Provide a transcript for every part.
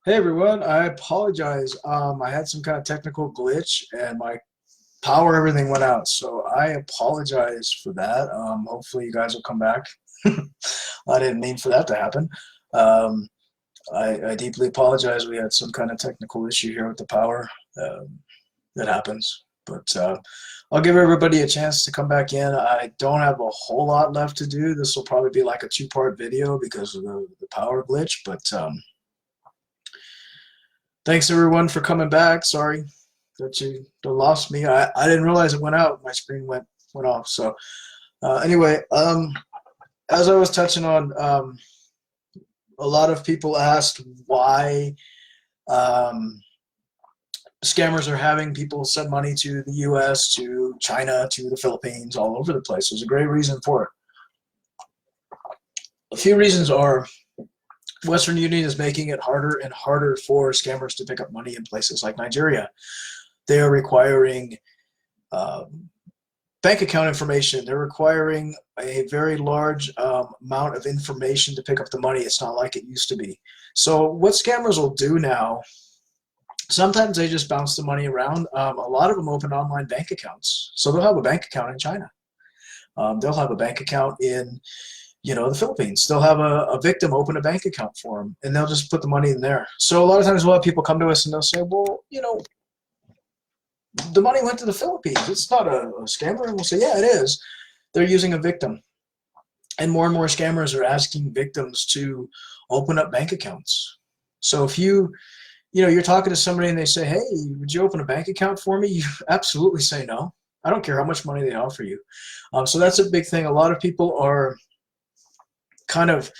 Hey everyone, I apologize. I had some kind of technical glitch and my power, everything went out. So I apologize for that. Hopefully you guys will come back. I didn't mean for that to happen. Um, I deeply apologize. We had some kind of technical issue here with the power. Um, it happens. But I'll give everybody a chance to come back in. I don't have a whole lot left to do. This will probably be like a two-part video because of the power glitch. But thanks everyone for coming back. Sorry that you lost me. I didn't realize it went out. My screen went off. So anyway, as I was touching on, a lot of people asked why um, scammers are having people send money to the U.S., to China, to the Philippines, all over the place. There's a great reason for it. A few reasons are Western Union is making it harder and harder for scammers to pick up money in places like Nigeria. They are requiring um, bank account information. They're requiring a very large amount of information to pick up the money. It's not like it used to be. So what scammers will do now, sometimes they just bounce the money around. A lot of them open online bank accounts. So they'll have a bank account in China. They'll have a bank account in the Philippines. They'll have a victim open a bank account for them, and they'll just put the money in there. So a lot of times we'll have people come to us and they'll say, well, the money went to the Philippines. It's not a scammer. And we'll say, yeah, it is. They're using a victim. And more scammers are asking victims to open up bank accounts. So if you're talking to somebody and they say, hey, would you open a bank account for me? You absolutely say no. I don't care how much money they offer you. So that's a big thing. A lot of people are kind of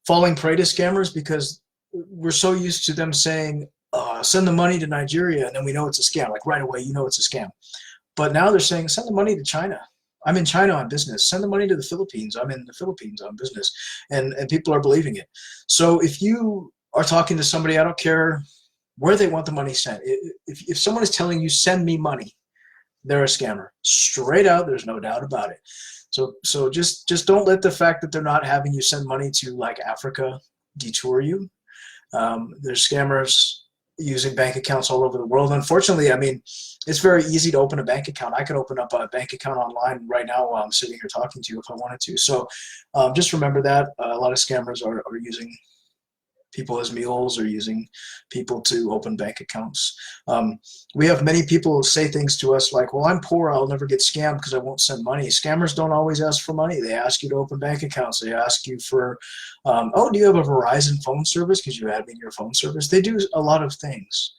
falling prey to scammers because we're so used to them saying, send the money to Nigeria, and then we know it's a scam. Like right away, it's a scam. But now they're saying, send the money to China. I'm in China on business. Send the money to the Philippines. I'm in the Philippines on business. And people are believing it. So if you are talking to somebody, I don't care where they want the money sent. If someone is telling you, send me money, they're a scammer. Straight out, there's no doubt about it. So just don't let the fact that they're not having you send money to like Africa detour you. There's scammers using bank accounts all over the world. Unfortunately, I mean, it's very easy to open a bank account. I could open up a bank account online right now while I'm sitting here talking to you if I wanted to. So just remember that a lot of scammers are using people as mules or using people to open bank accounts. We have many people say things to us like, well, I'm poor, I'll never get scammed because I won't send money. Scammers don't always ask for money. They ask you to open bank accounts. They ask you for, oh, do you have a Verizon phone service? Because you add me to your phone service. They do a lot of things.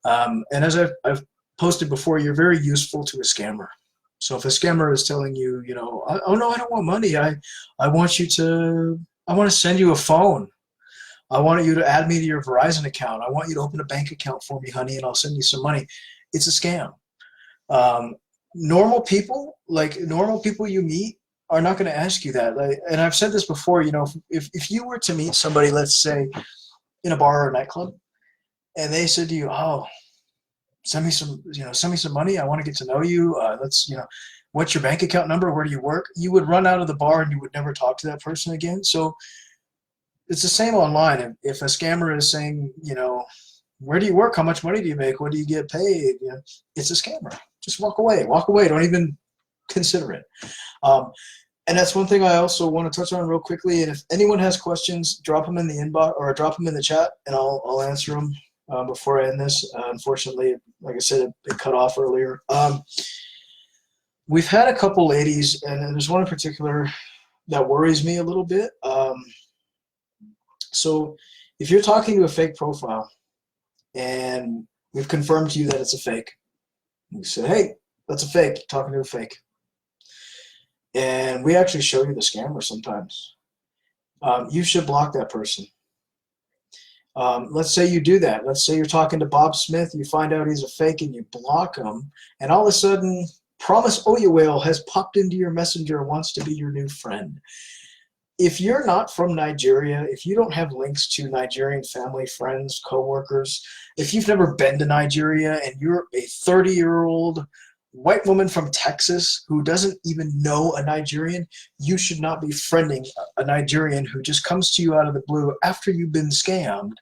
And as I've posted before, you're very useful to a scammer. So if a scammer is telling you, oh no, I don't want money. I want you to, I want to send you a phone. I want you to add me to your Verizon account. I want you to open a bank account for me, honey, and I'll send you some money. It's a scam. Um, normal people you meet are not going to ask you that. And I've said this before, if you were to meet somebody, let's say in a bar or a nightclub, and they said to you, oh, send me some money. I want to get to know you. What's your bank account number? Where do you work? You would run out of the bar and you would never talk to that person again. So it's the same online. If a scammer is saying, where do you work? How much money do you make? What do you get paid? It's a scammer. Just walk away. Walk away. Don't even consider it. And that's one thing I also want to touch on real quickly. And if anyone has questions, drop them in the inbox or drop them in the chat, and I'll answer them before I end this. Unfortunately, like I said, it cut off earlier. We've had a couple ladies, and there's one in particular that worries me a little bit. So if you're talking to a fake profile and we've confirmed to you that it's a fake, you say, hey, that's a fake, you're talking to a fake. And we actually show you the scammer sometimes. You should block that person. Let's say you do that. Let's say you're talking to Bob Smith, you find out he's a fake and you block him, and all of a sudden, Promise Oyewale has popped into your messenger and wants to be your new friend. If you're not from Nigeria, if you don't have links to Nigerian family, friends, coworkers, if you've never been to Nigeria and you're a 30-year-old white woman from Texas who doesn't even know a Nigerian, you should not be friending a Nigerian who just comes to you out of the blue after you've been scammed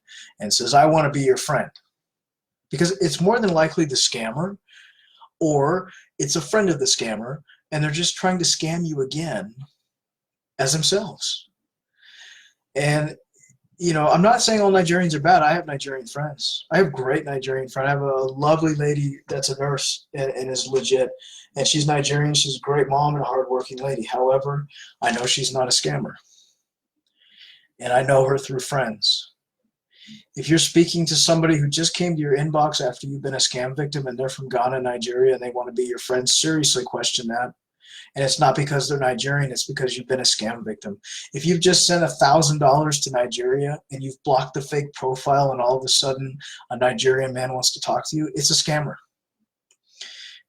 and says, I want to be your friend. Because it's more than likely the scammer, or it's a friend of the scammer, and they're just trying to scam you again as themselves. And I'm not saying all Nigerians are bad. I have Nigerian friends. I have great Nigerian friends. I have a lovely lady that's a nurse and is legit. And she's Nigerian. She's a great mom and a hardworking lady. However, I know she's not a scammer. And I know her through friends. If you're speaking to somebody who just came to your inbox after you've been a scam victim and they're from Ghana, Nigeria, and they want to be your friend, seriously question that. And it's not because they're Nigerian, it's because you've been a scam victim. If you've just sent $1,000 to Nigeria and you've blocked the fake profile and all of a sudden a Nigerian man wants to talk to you, it's a scammer.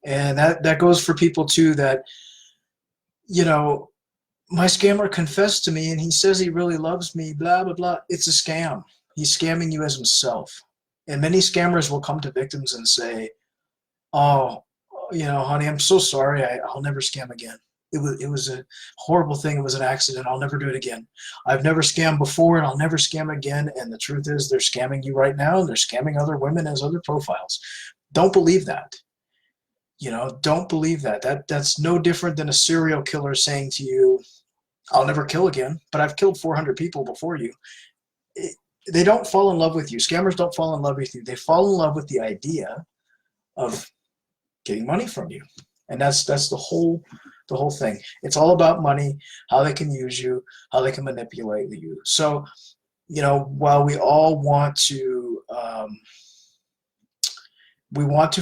And that goes for people too that, my scammer confessed to me and he says he really loves me, blah, blah, blah. It's a scam. He's scamming you as himself. And many scammers will come to victims and say, oh, honey, I'm so sorry. I'll never scam again. It was a horrible thing. It was an accident. I'll never do it again. I've never scammed before and I'll never scam again. And the truth is they're scamming you right now. And they're scamming other women as other profiles. Don't believe that. Don't believe that. That's no different than a serial killer saying to you, I'll never kill again, but I've killed 400 people before you. They don't fall in love with you. Scammers don't fall in love with you. They fall in love with the idea of getting money from you. And that's the whole thing. It's all about money, how they can use you, how they can manipulate you. So, while we all want to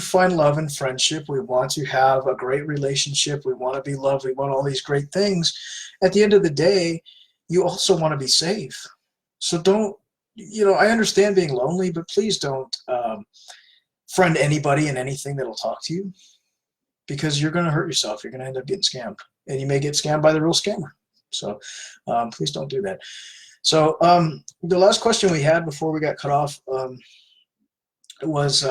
find love and friendship, we want to have a great relationship, we want to be loved, we want all these great things. At the end of the day, you also want to be safe. So don't, I understand being lonely, but please don't friend anybody and anything that'll talk to you, because you're going to hurt yourself. You're going to end up getting scammed, and you may get scammed by the real scammer. So please don't do that. So the last question we had before we got cut off was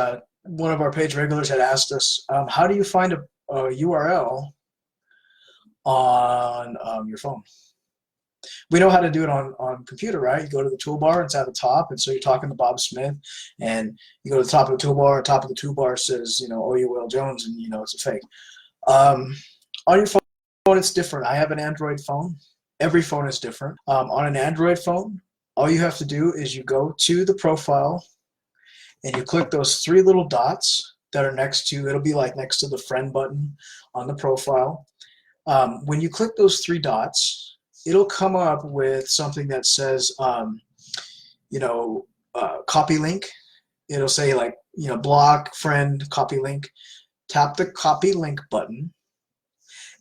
one of our page regulars had asked us, how do you find a URL on your phone? We know how to do it on computer, right? You go to the toolbar, it's at the top, and so you're talking to Bob Smith, and you go to the top of the toolbar, and top of the toolbar says, OU Will Jones, and it's a fake. On your phone, it's different. I have an Android phone. Every phone is different. On an Android phone, all you have to do is you go to the profile, and you click those three little dots that are next to, it'll be like next to the friend button on the profile. When you click those three dots, it'll come up with something that says, copy link. It'll say like, block, friend, copy link. Tap the copy link button,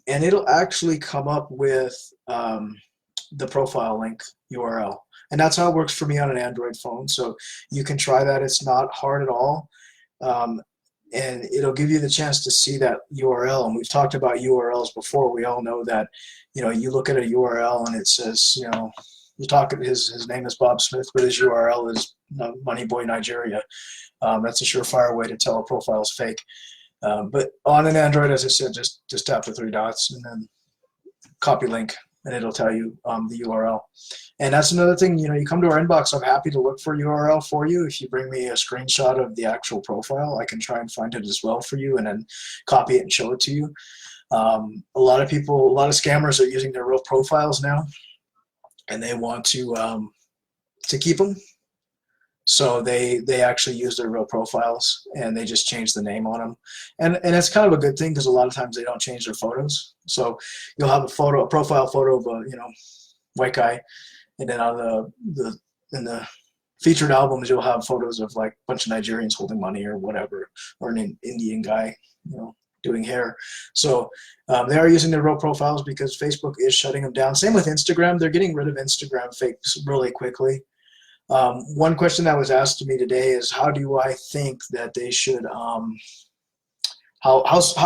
and it'll actually come up with the profile link URL. And that's how it works for me on an Android phone. So you can try that. It's not hard at all. And it'll give you the chance to see that URL. And we've talked about URLs before. We all know that, you look at a URL and it says, you talk, his name is Bob Smith, but his URL is Money Boy Nigeria. That's a surefire way to tell a profile is fake. But on an Android, as I said, just tap the three dots and then copy link, and it'll tell you the URL. And that's another thing, you come to our inbox, I'm happy to look for URL for you. If you bring me a screenshot of the actual profile, I can try and find it as well for you and then copy it and show it to you. A lot of scammers are using their real profiles now, and they want to keep them. So they actually use their real profiles, and they just change the name on them. And it's kind of a good thing, because a lot of times they don't change their photos. So you'll have a profile photo of a white guy, and then on in the featured albums you'll have photos of like a bunch of Nigerians holding money or whatever, or an Indian guy doing hair. So they are using their real profiles because Facebook is shutting them down. Same with Instagram. They're getting rid of Instagram fakes really quickly. One question that was asked to me today is, how do I think that they should, how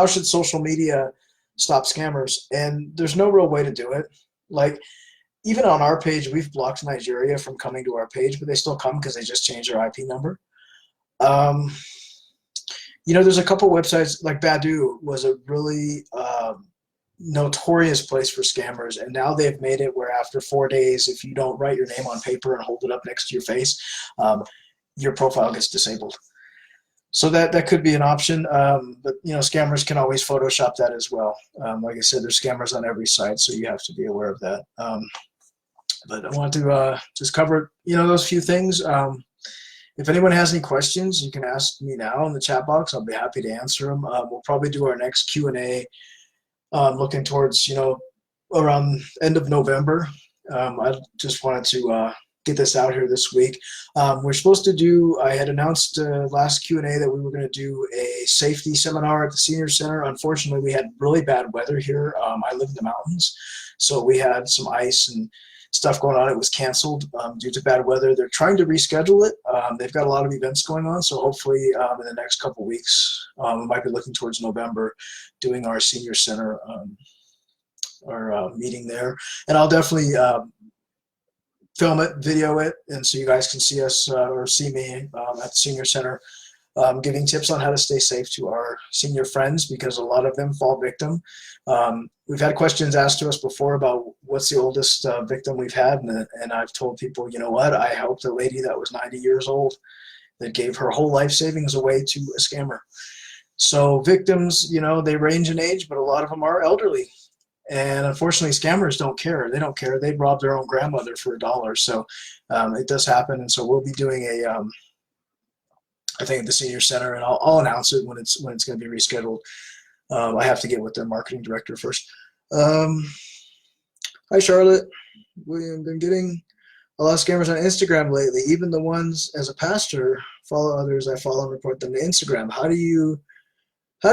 should social media stop scammers? And there's no real way to do it. Like, even on our page, we've blocked Nigeria from coming to our page, but they still come because they just changed their IP number. There's a couple websites like Badu was a really notorious place for scammers, and now they've made it where after 4 days, if you don't write your name on paper and hold it up next to your face, your profile gets disabled. So that could be an option, but scammers can always Photoshop that as well. Like I said, there's scammers on every site, so you have to be aware of that. But I want to just cover those few things. If anyone has any questions, you can ask me now in the chat box. I'll be happy to answer them. We'll probably do our next Q&A looking towards around end of November. I just wanted to get this out here this week. We're supposed to do, I had announced last Q&A that we were going to do a safety seminar at the Senior Center. Unfortunately, we had really bad weather here. I live in the mountains, so we had some ice and stuff going on. It was canceled due to bad weather. They're trying to reschedule it. They've got a lot of events going on, so hopefully in the next couple weeks, we might be looking towards November, doing our Senior Center our meeting there. And I'll definitely film it, video it, and so you guys can see us or see me at the Senior Center giving tips on how to stay safe to our senior friends, because a lot of them fall victim. We've had questions asked to us before about what's the oldest victim we've had, and I've told people, you know what, I helped a lady that was 90 years old that gave her whole life savings away to a scammer. So victims, they range in age, but a lot of them are elderly. And unfortunately, scammers don't care. They don't care. They'd rob their own grandmother for $1. So it does happen. And so we'll be doing I think at the Senior Center, and I'll announce it when it's going to be rescheduled. I have to get with their marketing director first. Hi, Charlotte. We've been getting a lot of scammers on Instagram lately. Even the ones, as a pastor, follow others I follow and report them to Instagram. How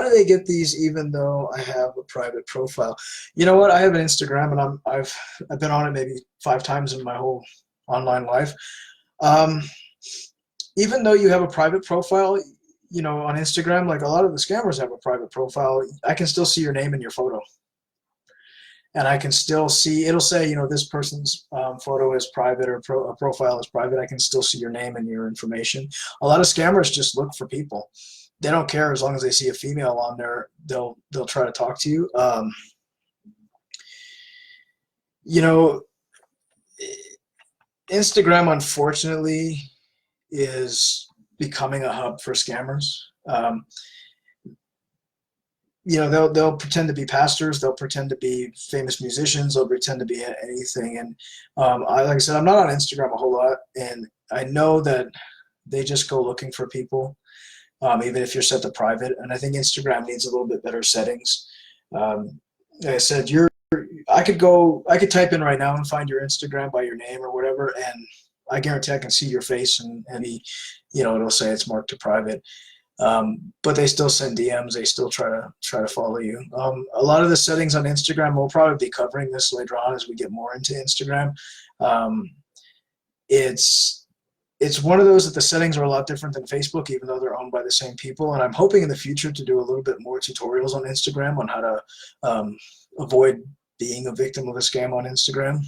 do they get these even though I have a private profile? You know what? I have an Instagram, and I've been on it maybe 5 times in my whole online life. Even though you have a private profile, on Instagram, like a lot of the scammers have a private profile, I can still see your name and your photo. And I can still see, it'll say, this person's photo is private, or a profile is private. I can still see your name and your information. A lot of scammers just look for people. They don't care as long as they see a female on there. They'll try to talk to you. Instagram, unfortunately, is becoming a hub for scammers. They'll pretend to be pastors. They'll pretend to be famous musicians. They'll pretend to be anything. And like I said, I'm not on Instagram a whole lot, and I know that they just go looking for people. Even if you're set to private. And I think Instagram needs a little bit better settings. Like I said, I could type in right now and find your Instagram by your name or whatever, and I guarantee I can see your face, and it'll say it's marked to private. But they still send DMs. They still try to follow you. A lot of the settings on Instagram, we'll probably be covering this later on as we get more into Instagram. It's one of those that the settings are a lot different than Facebook, even though they're owned by the same people. And I'm hoping in the future to do a little bit more tutorials on Instagram on how to avoid being a victim of a scam on Instagram.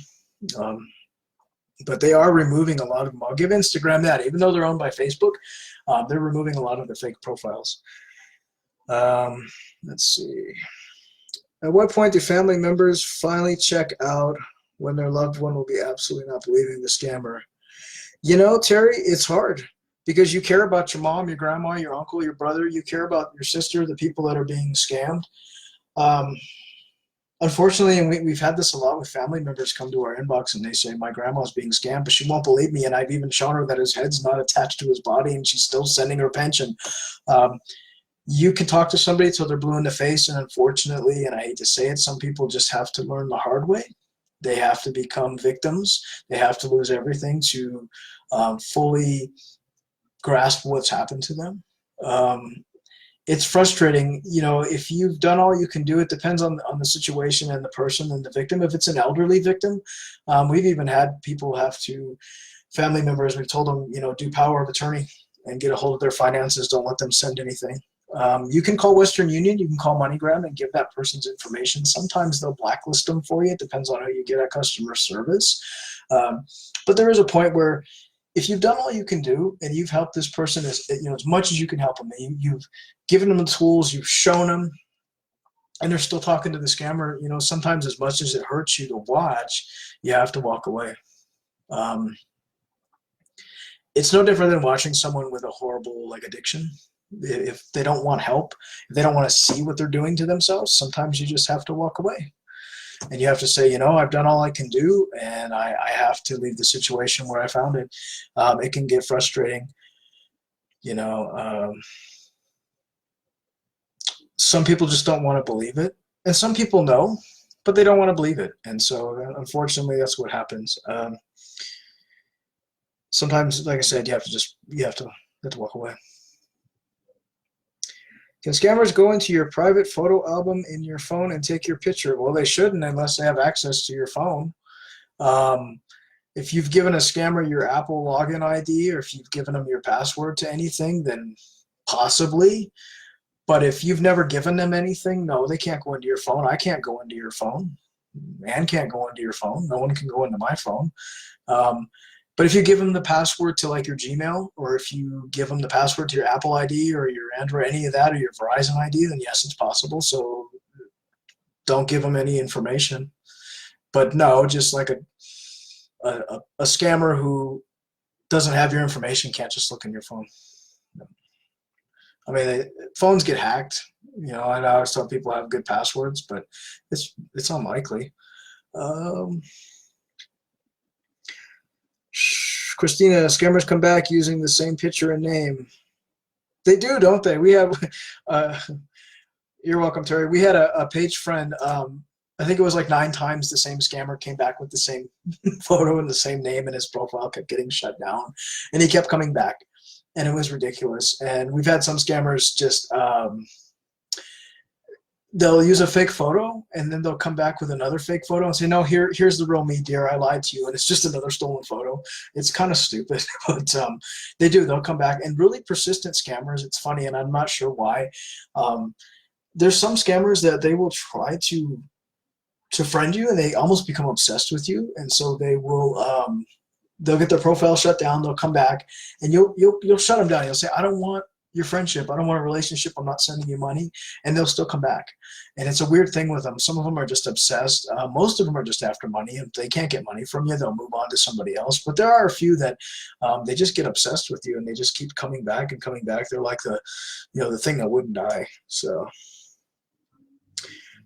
But they are removing a lot of them. I'll give Instagram that. Even though they're owned by Facebook, they're removing a lot of the fake profiles. Let's see. At what point do family members finally check out when their loved one will be absolutely not believing the scammer? Terry, it's hard because you care about your mom, your grandma, your uncle, your brother. You care about your sister, the people that are being scammed. Unfortunately, and we've had this a lot with family members come to our inbox and they say, my grandma's being scammed, but she won't believe me. And I've even shown her that his head's not attached to his body and she's still sending her pension. You can talk to somebody till they're blue in the face. And unfortunately, and I hate to say it, some people just have to learn the hard way. They have to become victims. They have to lose everything to fully grasp what's happened to them. It's frustrating, if you've done all you can do. It depends on the situation and the person and the victim. If it's an elderly victim, we've even had people family members, we've told them, do power of attorney and get a hold of their finances. Don't let them send anything. You can call Western Union, you can call MoneyGram and give that person's information. Sometimes they'll blacklist them for you. It depends on how you get at customer service. But there is a point where if you've done all you can do and you've helped this person as much as you can help them, and you've given them the tools, you've shown them, and they're still talking to the scammer, sometimes as much as it hurts you to watch, you have to walk away. It's no different than watching someone with a horrible addiction. If they don't want help, if they don't want to see what they're doing to themselves, sometimes you just have to walk away. And you have to say, I've done all I can do, and I have to leave the situation where I found it. It can get frustrating. Some people just don't want to believe it. And some people know, but they don't want to believe it. And so, unfortunately, that's what happens. Sometimes, like I said, you have to walk away. Can scammers go into your private photo album in your phone and take your picture? Well, they shouldn't unless they have access to your phone. If you've given a scammer your Apple login ID, or if you've given them your password to anything, then possibly. But if you've never given them anything, no, they can't go into your phone. I can't go into your phone. Man can't go into your phone. No one can go into my phone. But if you give them the password to your Gmail, or if you give them the password to your Apple ID or your Android, any of that, or your Verizon ID, then yes, it's possible. So don't give them any information. But no, just like a scammer who doesn't have your information can't just look in your phone. I mean, phones get hacked. I always tell people have good passwords, but it's unlikely. Christina, scammers come back using the same picture and name. They do, don't they? We have, you're welcome, Terry. We had a page friend, I think it was 9 times the same scammer came back with the same photo and the same name, and his profile kept getting shut down. And he kept coming back, and it was ridiculous. And we've had some scammers just, they'll use a fake photo, and then they'll come back with another fake photo and say, no, here's the real me, dear. I lied to you. And it's just another stolen photo. It's kind of stupid, but they do. They'll come back. And really persistent scammers, it's funny, and I'm not sure why. There's some scammers that they will try to friend you, and they almost become obsessed with you. And so they will, they'll get their profile shut down. They'll come back, and you'll shut them down. You'll say, I don't want your friendship. I don't want a relationship. I'm not sending you money. And they'll still come back. And it's a weird thing with them. Some of them are just obsessed. Most of them are just after money. If they can't get money from you, they'll move on to somebody else. But there are a few that they just get obsessed with you, and they just keep coming back and coming back. They're like the thing that wouldn't die. So,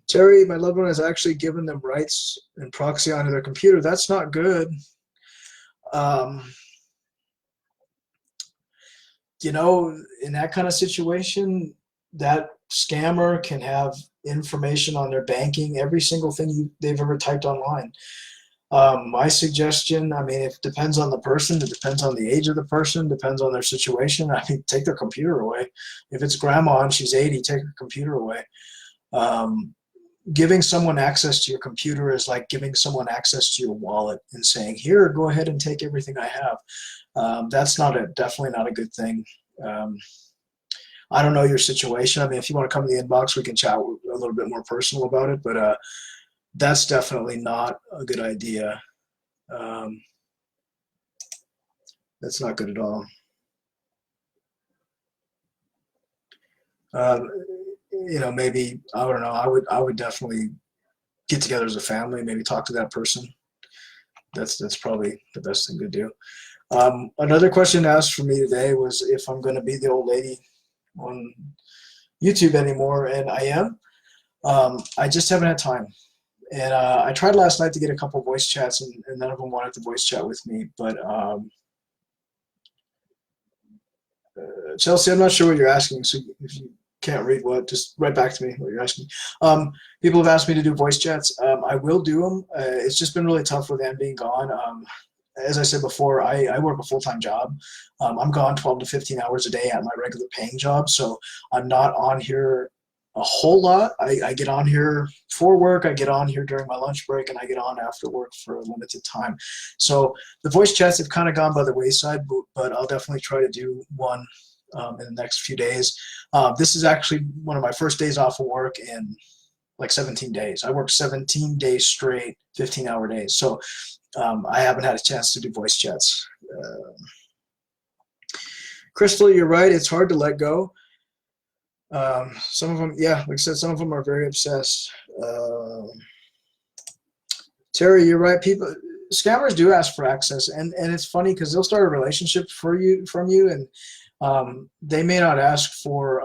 Terry, my loved one has actually given them rights and proxy onto their computer. That's not good. In that kind of situation, that scammer can have information on their banking, every single thing they've ever typed online. My suggestion, it depends on the person. It depends on the age of the person, depends on their situation. Take their computer away. If it's grandma and she's 80, take her computer away. Giving someone access to your computer is like giving someone access to your wallet and saying, here, go ahead and take everything I have. That's definitely not a good thing. I don't know your situation. If you want to come to the inbox, we can chat a little bit more personal about it, but that's definitely not a good idea. That's not good at all. Maybe, I don't know, I would definitely get together as a family, maybe talk to that person. That's probably the best thing to do. Another question asked for me today was if I'm going to be the old lady on YouTube anymore, and I am. I just haven't had time. And I tried last night to get a couple voice chats, and none of them wanted to voice chat with me. But Chelsea, I'm not sure what you're asking, so if you can't read just write back to me what you're asking. People have asked me to do voice chats. I will do them. It's just been really tough with Ann being gone. As I said before, I work a full-time job. I'm gone 12 to 15 hours a day at my regular paying job, so I'm not on here a whole lot. I get on here for work, I get on here during my lunch break, and I get on after work for a limited time. So the voice chats have kind of gone by the wayside, but I'll definitely try to do one in the next few days. This is actually one of my first days off of work in like 17 days. I worked 17 days straight, 15-hour days. So I haven't had a chance to do voice chats. Crystal, you're right. It's hard to let go. Some of them, yeah, like I said, some of them are very obsessed. Terry, you're right. People, scammers do ask for access, and it's funny because they'll start a relationship for you from you, and they may not ask for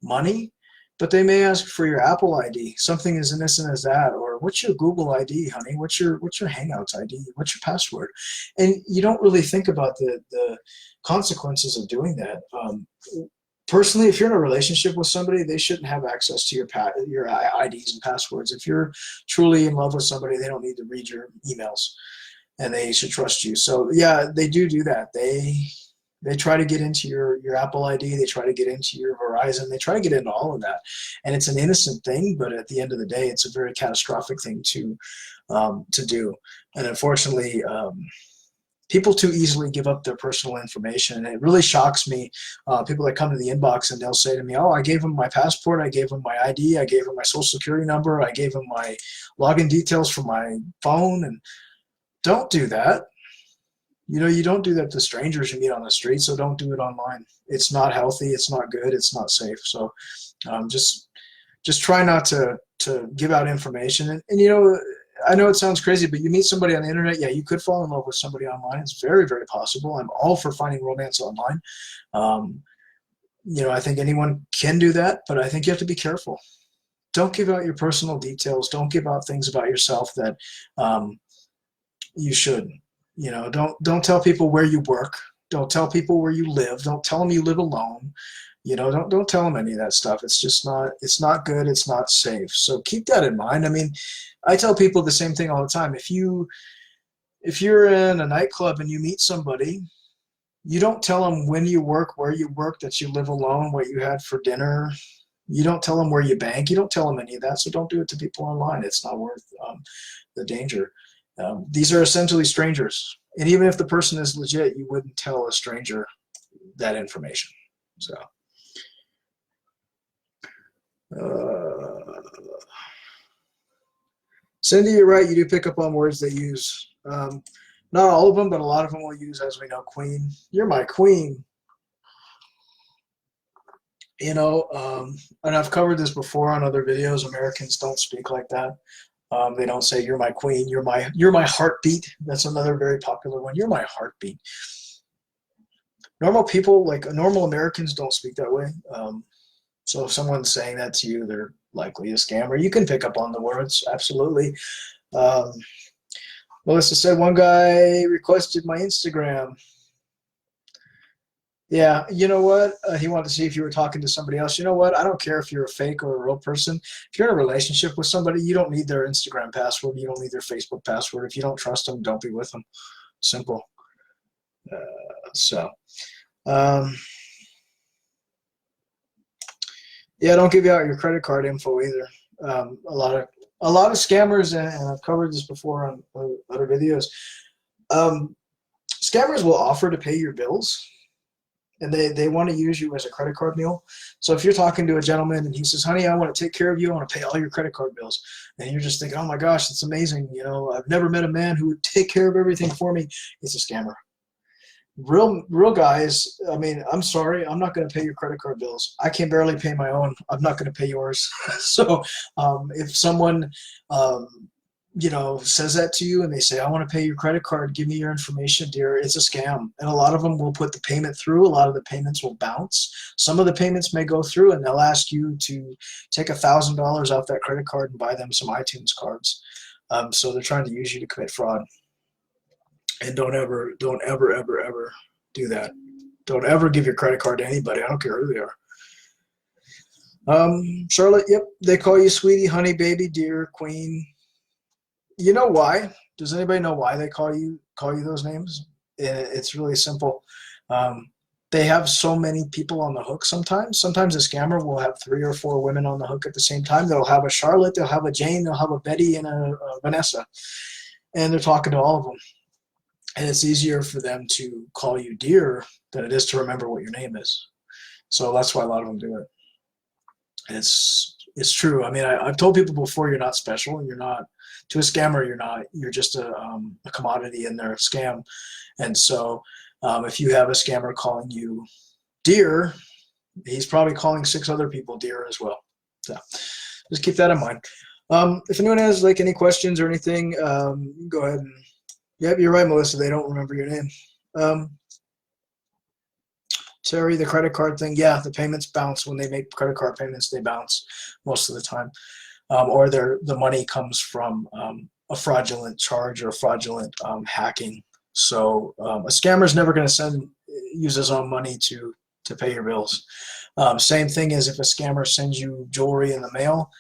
money, but they may ask for your Apple ID, something as innocent as that, or what's your Google ID, honey? What's your Hangouts ID? What's your password? And you don't really think about the consequences of doing that. Personally, if you're in a relationship with somebody, they shouldn't have access to your IDs and passwords. If you're truly in love with somebody, they don't need to read your emails, and they should trust you. So yeah, they do that. They try to get into your Apple ID. They try to get into your Verizon. They try to get into all of that, and it's an innocent thing, but at the end of the day, it's a very catastrophic thing to do. And unfortunately, people too easily give up their personal information, and it really shocks me. People that come to the inbox and they'll say to me, "Oh, I gave them my passport, I gave them my ID, I gave them my social security number, I gave them my login details for my phone." And don't do that. You know, you don't do that to strangers you meet on the street, so don't do it online. It's not healthy. It's not good. It's not safe. So just try not to give out information. And you know, I know it sounds crazy, but you meet somebody on the internet, yeah, you could fall in love with somebody online. It's very, very possible. I'm all for finding romance online. You know, I think anyone can do that, but I think you have to be careful. Don't give out your personal details. Don't give out things about yourself that you shouldn't. You know, don't tell people where you work. Don't tell people where you live. Don't tell them you live alone. You know, don't tell them any of that stuff. It's just not, it's not good. It's not safe. So keep that in mind. I mean, I tell people the same thing all the time. If you're in a nightclub and you meet somebody, you don't tell them when you work, where you work, that you live alone, what you had for dinner. You don't tell them where you bank. You don't tell them any of that. So don't do it to people online. It's not worth the danger. These are essentially strangers. And even if the person is legit, you wouldn't tell a stranger that information. So, Cindy, you're right. You do pick up on words they use. Not all of them, but a lot of them will use, as we know, queen. You're my queen. You know, and I've covered this before on other videos. Americans don't speak like that. They don't say "you're my queen," "you're my heartbeat." That's another very popular one. "You're my heartbeat." Normal people, like normal Americans, don't speak that way. So if someone's saying that to you, they're likely a scammer. You can pick up on the words, absolutely. Melissa said one guy requested my Instagram. Yeah, you know what? He wanted to see if you were talking to somebody else. You know what? I don't care if you're a fake or a real person. If you're in a relationship with somebody, you don't need their Instagram password. You don't need their Facebook password. If you don't trust them, don't be with them. Simple. Yeah, don't give out your credit card info either. A lot of scammers, and I've covered this before on other videos. Scammers will offer to pay your bills, and they want to use you as a credit card mule. So if you're talking to a gentleman and he says, "Honey, I want to take care of you. I want to pay all your credit card bills," and you're just thinking, "Oh my gosh, it's amazing. You know, I've never met a man who would take care of everything for me." It's a scammer. Real guys, I mean, I'm sorry, I'm not going to pay your credit card bills. I can barely pay my own. I'm not going to pay yours. So if someone you know, says that to you and they say, "I want to pay your credit card, give me your information, dear," it's a scam. And a lot of them will put the payment through. A lot of the payments will bounce. Some of the payments may go through, and they'll ask you to take $1,000 off that credit card and buy them some iTunes cards. So they're trying to use you to commit fraud. And don't ever do that. Don't ever give your credit card to anybody. I don't care who they are. Charlotte, yep, they call you sweetie, honey, baby, dear, queen. You know why? Does anybody know why they call you those names? It's really simple. They have so many people on the hook sometimes. Sometimes a scammer will have 3 or 4 women on the hook at the same time. They'll have a Charlotte, they'll have a Jane, they'll have a Betty, and a Vanessa. And they're talking to all of them. And it's easier for them to call you dear than it is to remember what your name is. So that's why a lot of them do it. And it's true. I mean, I've told people before, you're not special. You're not, to a scammer, you're not. You're just a commodity in their scam. And so If you have a scammer calling you dear, he's probably calling 6 other people dear as well. So just keep that in mind. If anyone has like any questions or anything, go ahead and, yep, you're right, Melissa. They don't remember your name. Terry, the credit card thing. Yeah, the payments bounce when they make credit card payments. They bounce most of the time, or the money comes from a fraudulent charge or fraudulent hacking. So a scammer is never going to use his own money to pay your bills. Same thing as if a scammer sends you jewelry in the mail.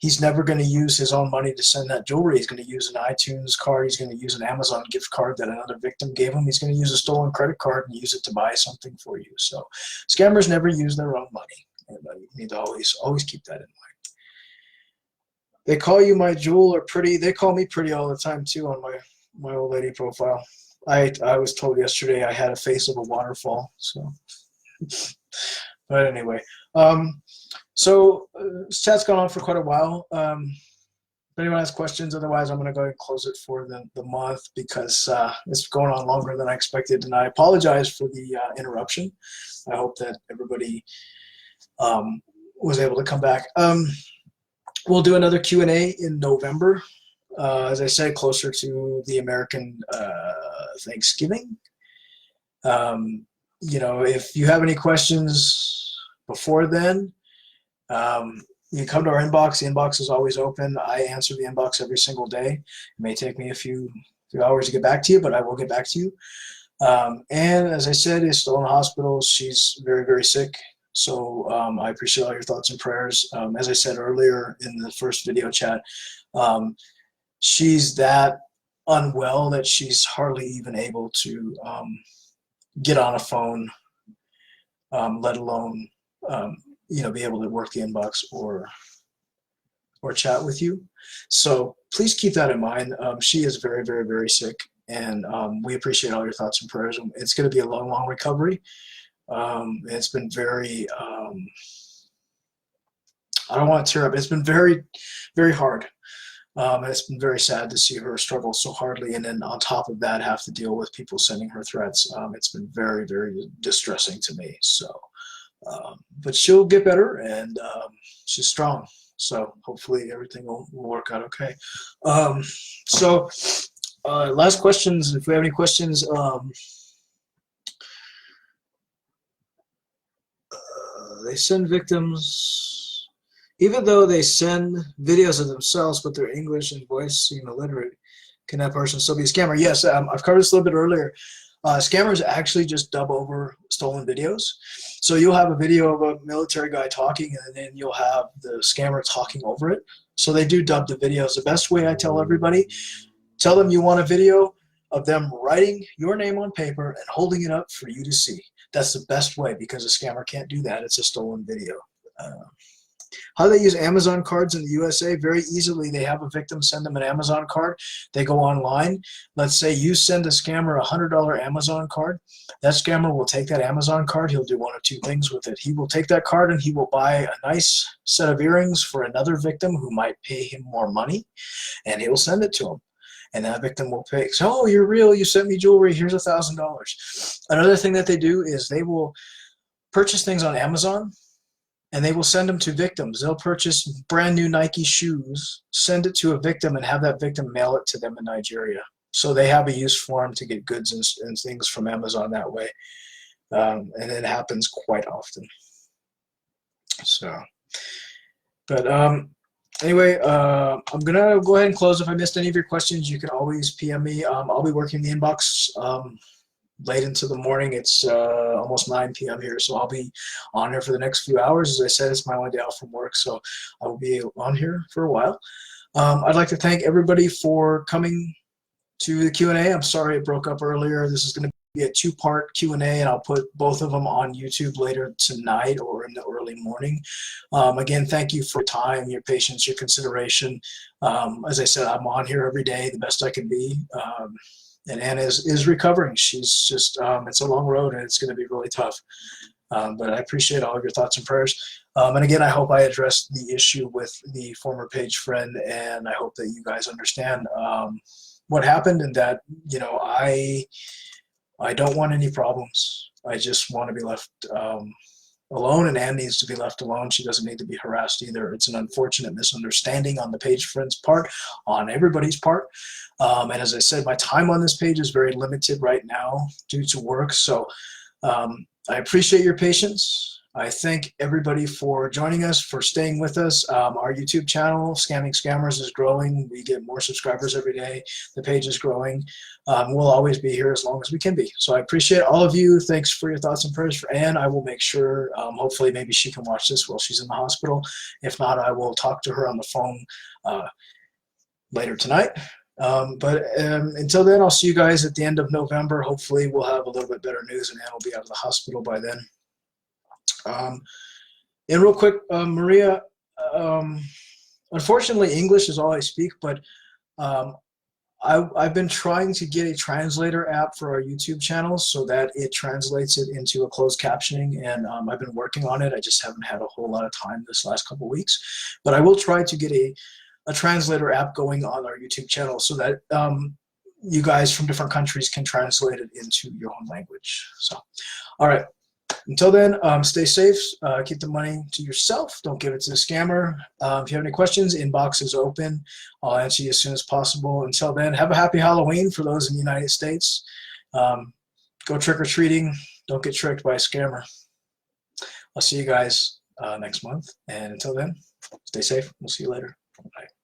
He's never going to use his own money to send that jewelry. He's going to use an iTunes card. He's going to use an Amazon gift card that another victim gave him. He's going to use a stolen credit card and use it to buy something for you. So scammers never use their own money. And you need to always keep that in mind. They call you my jewel or pretty. They call me pretty all the time too on my old lady profile. I was told yesterday I had a face of a waterfall. So, but anyway. So this chat's gone on for quite a while. If anyone has questions, otherwise I'm going to go ahead and close it for the month because it's going on longer than I expected, and I apologize for the interruption. I hope that everybody was able to come back. We'll do another Q&A in November, as I said, closer to the American Thanksgiving. If you have any questions before then, you can come to our inbox. The inbox is always open. I answer the inbox every single day. It may take me a few hours to get back to you, but I will get back to you. And as I said, is still in the hospital. She's very, very sick. So I appreciate all your thoughts and prayers. As I said earlier in the first video chat, she's that unwell that she's hardly even able to get on a phone, let alone be able to work the inbox or chat with you. So please keep that in mind. She is very, very, very sick, and we appreciate all your thoughts and prayers. It's going to be a long, long recovery. It's been very, I don't want to tear up. It's been very, very hard. It's been very sad to see her struggle so hardly, and then on top of that, have to deal with people sending her threats. It's been very, very distressing to me. So. But she'll get better, and she's strong. So hopefully everything will work out okay. Last questions. If we have any questions, they send victims, even though they send videos of themselves, but their English and voice seem illiterate. Can that person still be a scammer? Yes, I've covered this a little bit earlier. Scammers actually just dub over stolen videos. So you'll have a video of a military guy talking, and then you'll have the scammer talking over it. So they do dub the videos. The best way I tell everybody, tell them you want a video of them writing your name on paper and holding it up for you to see. That's the best way, because a scammer can't do that. It's a stolen video. How do they use Amazon cards in the USA? Very easily. They have a victim send them an Amazon card. They go online. Let's say you send a scammer a $100 Amazon card. That scammer will take that Amazon card. He'll do one of two things with it. He will take that card and he will buy a nice set of earrings for another victim who might pay him more money, and he will send it to him. And that victim will pay. So, oh, you're real. You sent me jewelry. Here's $1,000. Another thing that they do is they will purchase things on Amazon, and they will send them to victims. They'll purchase brand new Nike shoes, send it to a victim, and have that victim mail it to them in Nigeria. So they have a use for them to get goods and things from Amazon that way. And it happens quite often. So, but anyway, I'm going to go ahead and close. If I missed any of your questions, you can always PM me. I'll be working the inbox late into the morning. It's almost 9 p.m. here, so I'll be on here for the next few hours. As I said, it's my only day off from work, so I will be on here for a while. I'd like to thank everybody for coming to the Q&A. I'm sorry it broke up earlier. This is going to be a two-part Q&A, and I'll put both of them on YouTube later tonight or in the early morning. Again, thank you for your time, your patience, your consideration. As I said, I'm on here every day, the best I can be. And Anna is recovering. She's just, it's a long road, and it's going to be really tough. But I appreciate all of your thoughts and prayers. And again, I hope I addressed the issue with the former page friend, and I hope that you guys understand what happened, and that, you know, I I don't want any problems. I just want to be left alone, and Anne needs to be left alone. She doesn't need to be harassed either. It's an unfortunate misunderstanding on the page friend's part, on everybody's part. And as I said, my time on this page is very limited right now due to work. So I appreciate your patience. I thank everybody for joining us, for staying with us. Our YouTube channel, Scamming Scammers, is growing. We get more subscribers every day. The page is growing. We'll always be here as long as we can be. So I appreciate all of you. Thanks for your thoughts and prayers for Anne. I will make sure, hopefully maybe she can watch this while she's in the hospital. If not, I will talk to her on the phone later tonight. Until then, I'll see you guys at the end of November. Hopefully we'll have a little bit better news and Anne will be out of the hospital by then. And real quick, Maria, unfortunately English is all I speak, but I've been trying to get a translator app for our YouTube channel so that it translates it into a closed captioning, and I've been working on it. I just haven't had a whole lot of time this last couple of weeks, but I will try to get a translator app going on our YouTube channel so that you guys from different countries can translate it into your own language. So, all right. Until then, stay safe. Keep the money to yourself. Don't give it to the scammer. If you have any questions, inbox is open. I'll answer you as soon as possible. Until then, have a happy Halloween for those in the United States. Go trick-or-treating. Don't get tricked by a scammer. I'll see you guys next month. And until then, stay safe. We'll see you later. Bye.